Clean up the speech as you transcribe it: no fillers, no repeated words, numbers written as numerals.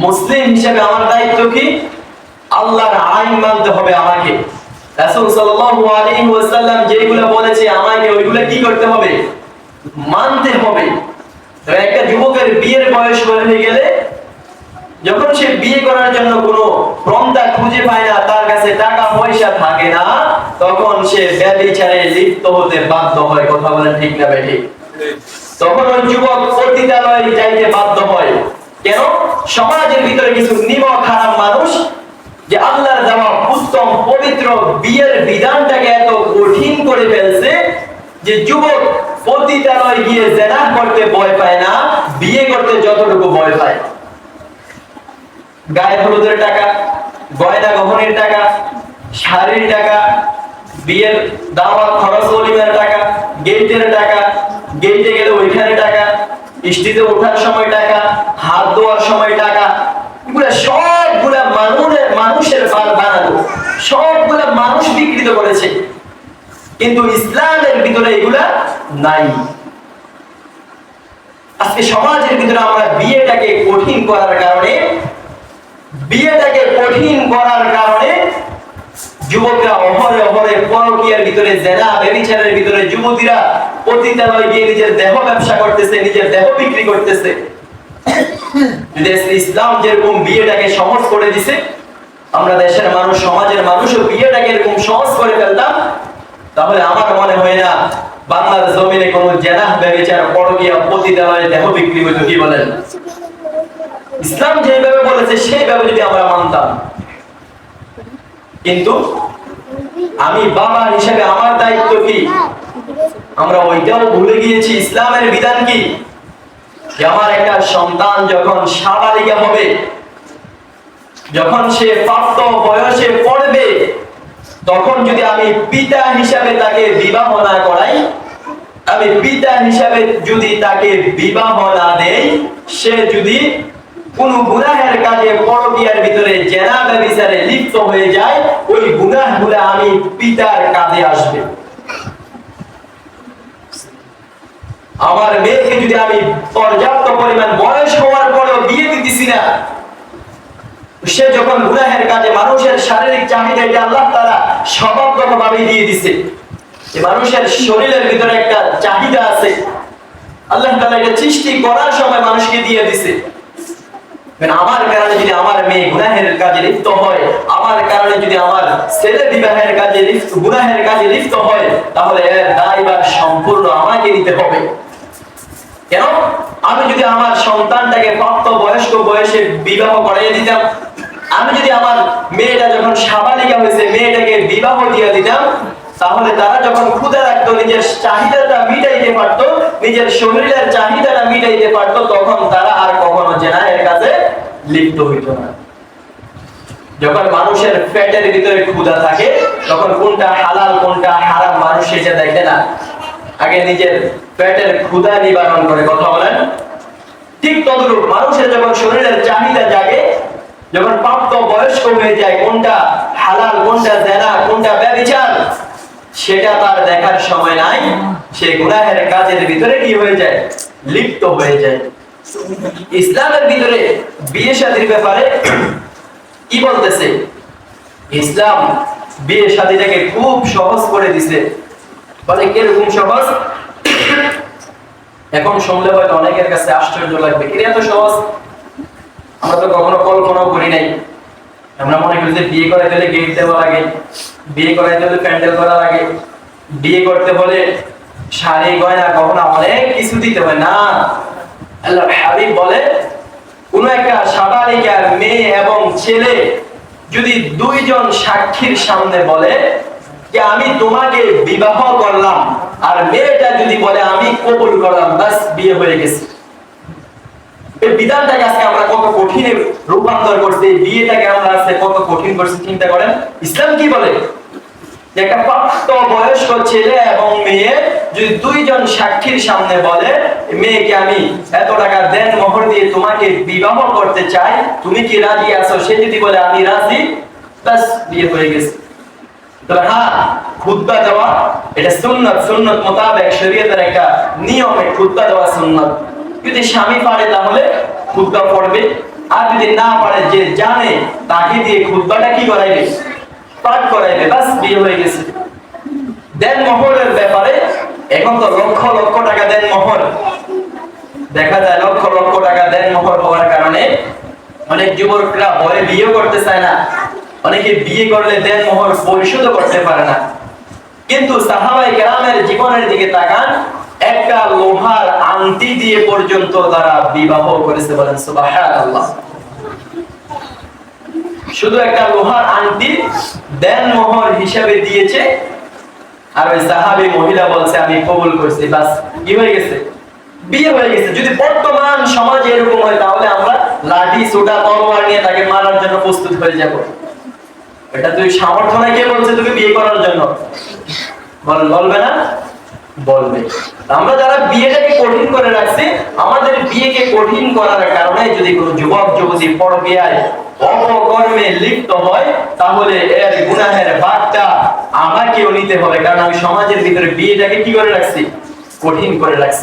মুসলিম হিসেবে আমার দায়িত্ব কি? আল্লাহর আইন মানতে হবে আমাকে। রাসূল সাল্লাল্লাহু আলাইহি ওয়াসাল্লাম যেগুলো বলেছে আমাকে ওইগুলো কি করতে হবে? মানতে হবে। তো একটা যুবকের বিয়ের বয়স হয়ে গেলে যখন সে বিয়ে করার জন্য কোনো প্রন্থা খুঁজে পায় না, তার কাছে টাকা পয়সা থাকে না, তখন সে ব্যভিচারে লিপ্ত হতে বাধ্য হয়। কথা বলেন ঠিক না বেঠিক? তখন ওই যুবক পতিতালয়ে যাইতে বাধ্য হয়। কেন? সমাজের ভিতরে কিছু নিমক হারাম মানুষ যে আল্লাহর দেওয়া উত্তম পবিত্র বিয়ের বিধানটাকে এত কঠিন করে ফেলছে যে যুবক পতিতালয়ে গিয়ে জিনা করতে ভয় পায় না, বিয়ে করতে যতটুকু ভয় পায়। গায়ে হলুদের টাকা, গয়না গহনের টাকা, শাড়ির টাকা, বিয়ের দাওয়াত খরচ ওলিমার টাকা, গেটের টাকা, গেটে গেলে ওইখানে টাকা, স্টেজে ওঠার সময় টাকা, হাত ধোয়ার সময় টাকা, এগুলো সবগুলা মানুষের বানানো, সবগুলা মানুষ বিকৃত করেছে। কিন্তু ইসলামের ভিতরে এগুলা নাই। আজকে সমাজের ভিতরে আমরা বিয়েটাকে কঠিন করার কারণে যুবকরা অহরে অহরে পরকীয়ার ভিতরে, জিনা ব্যভিচারের ভিতরে, যুবতীরা পতিতালয়ে গিয়ে নিজের দেহ ব্যবসা করতেছে, নিজের দেহ বিক্রি করতেছে। যদি ইসলাম যেরকম বিয়েটাকে সহজ করে দিছে, আমরা দেশের মানুষ, সমাজের মানুষও বিয়েটাকে এরকম সহজ করে ফেলতাম, তাহলে আমার মনে হয় না বাংলার জমিনে কোনো জিনা ব্যভিচার, পরকীয়া, পতিতালয়ে দেহ বিক্রি হইতো। কি বলেন? ইসলাম যেভাবে বলেছে সেইভাবে যদি আমরা মানতাম। কিন্তু আমি বাবা হিসেবে আমার দায়িত্ব কি? আমরা ওইটাও ভুলে গিয়েছি। ইসলামের বিধান কি? যে আমার একটা সন্তান যখন সাবালিকা হবে, যখন সে প্রাপ্ত বয়সে পড়বে, তখন যদি আমি পিতা হিসাবে তাকে বিবাহ না করাই, আমি পিতা হিসাবে যদি তাকে বিবাহ না দেই, সে যদি কোন গুনাহের কাজে, পরকীয়ার ভিতরে, জিনা ব্যভিচারে লিপ্ত হয়ে যায়, ওই গুনাহগুলো আমি পিতার কাঁধে আসবে। আমার মেয়েকে যদি আমি পর্যাপ্ত পরিমাণ বয়স হওয়ার পরেও বিয়ে দিতেছি না, সে যখন গুনাহের কাজে, মানুষের শারীরিক চাহিদা এটা আল্লাহ তাআলা স্বভাবগতভাবে দিয়ে দিয়েছে। যে মানুষের শরীরের ভিতরে একটা চাহিদা আছে, আল্লাহ তাআলা এটা সৃষ্টি করার সময় মানুষকে দিয়ে দিয়েছে। আমার কারণে যদি আমার মেয়ে গুনাহের কাজে লিপ্ত হয়, আমার কারণে যদি আমার ছেলে বিবাহের কাজে গুনাহের কাজে লিপ্ত হয়, তাহলে এর দায়ভার সম্পূর্ণ আমাকে নিতে হবে। কেন? আমি যদি আমার সন্তানটাকে প্রাপ্ত বয়স্ক বয়সে বিবাহ করাইয়ে দিতাম, আমি যদি আমার মেয়েটা যখন সাবালিকা হয়েছে মেয়েটাকে বিবাহ দিয়ে দিতাম, তাহলে তারা যখন ক্ষুধা রাখতো, নিজের চাহিদাটা মিটাইতে পারতো, নিজের শরীরের চাহিদাটা মিটাইতে পারতো, তখন তারা আর কখনো জিনাহের কাজে লিপ্ত হইতো না। যখন মানুষের পেটের ভিতরে ক্ষুধা থাকে, তখন কোনটা হালাল কোনটা হারাম মানুষ সেটা দেখে না, আগে নিজের পেটের ক্ষুধা নিবারণ করে। কথা বলেন? ঠিক তদ্রূপ মানুষের যখন শরীরের চাহিদা জাগে, যখন প্রাপ্ত বয়স্ক হয়ে যায়, কোনটা হালাল কোনটা জিনা কোনটা ব্যভিচার সেটা তার দেখার সময় নাই, সে গুনাহের কাজের ভিতরে কি হয়ে যায়? লিপ্ত হয়ে যায়। ইসলামের ভিতরে বিয়ে শাদীর ব্যাপারে কি বলতেছে? ইসলাম বিয়ে শাদীটাকে খুব সহজ করে দিছে। বলে কিরকম সহজ? এখন শুনলে হয়তো অনেকের কাছে আশ্চর্য লাগবে, কি এত সহজ? আমরা তো কখনো কল্পনাও করি নাই। আমরা মনে করি যে বিয়ে করাইতে হলে গেট দেওয়া লাগে, বিয়ে করাইতে হলে প্যান্ডেল করা লাগে, বিয়ে করতে হলে শাড়ি গয়না গহনা অনেক কিছু দিতে হয়। না, আল্লাহর হাবিব বলে কোন একটা সাবালিকা মেয়ে এবং ছেলে যদি দুইজন সাক্ষীর সামনে বলে যে আমি তোমাকে বিবাহ করলাম, আর মেয়েটা যদি বলে আমি কবুল করলাম, বাস বিয়ে হয়ে গেছে। এই বিধানটাকে আজকে আমরা কত কঠিন রূপান্তর করছি, বিয়েটাকে আমরা আজকে কত কঠিন করছি চিন্তা করেন। ইসলাম কি বলে? যে একটা প্রাপ্ত বয়স্ক ছেলে এবং মেয়ে যদি দুইজন সাক্ষীর সামনে বলে মেয়েকে আমি এত টাকা দেন মোহর দিয়ে তোমাকে বিবাহ করতে চাই, তুমি কি রাজি আছো? সে যদি বলে আমি রাজি, বাস বিয়ে হয়ে গেছে। তবে হ্যাঁ, খুতবা দেওয়া এটা সুন্নাত, সুন্নাত মোতাবেক শরীয়তের একটা নিয়মে খুতবা দেওয়া সুন্নাত। যদি স্বামী পারে তাহলে খুতবা পড়বে, আর যদি না পারে, যে জানে তাকে দিয়ে খুতবাটা কি করাইবে, পাঠ করাইবে, বাস বিয়ে হয়ে গেছে। দেন মোহরের ব্যাপারে এখন তো লক্ষ লক্ষ টাকা দেন মোহর, দেখা যায় লক্ষ লক্ষ টাকা দেন মোহর হওয়ার কারণে অনেক যুবকরা ভয়ে বিয়ে করতে চায় না, অনেকে বিয়ে করলে দেন মোহর পরিশোধ করতে পারে না। কিন্তু সাহাবায়ে কেরামের জীবনের দিকে তাকান, একটা লোহার আংটি দিয়ে পর্যন্ত তারা বিবাহ করেছে, বলেন সুবহানাল্লাহ। শুধু একটা লোহার আংটি দেন মোহর হিসেবে দিয়েছে, আর ওই সাহাবী মহিলা বলছে আমি কবুল করছি, বাস কি হয়ে গেছে, বিয়ে হয়ে গেছে। যদি বর্তমান সমাজে এরকম হয় তাহলে আমরা লাঠি সোটা তলোয়ার নিয়ে তাকে মারার জন্য প্রস্তুত হয়ে যাব। এটা তুই সামর্থ্য নাই, কে বলছে তোকে বিয়ে করার জন্য? বলবে না? বলবে। আমরা যারা বিয়েটাকে কঠিন করে রাখছি, আমাদের বিয়েকে কঠিন করার কারণে যদি কোনো যুবক যুবতী পরকীয়ায় অপকর্মে লিপ্ত হয়, তাহলে এর গুনাহের ভাগটা আমাকেও নিতে হবে, কারণ আমি সমাজের ভিতরে বিয়েটাকে কি করে রাখছি, কঠিন করে রাখছি।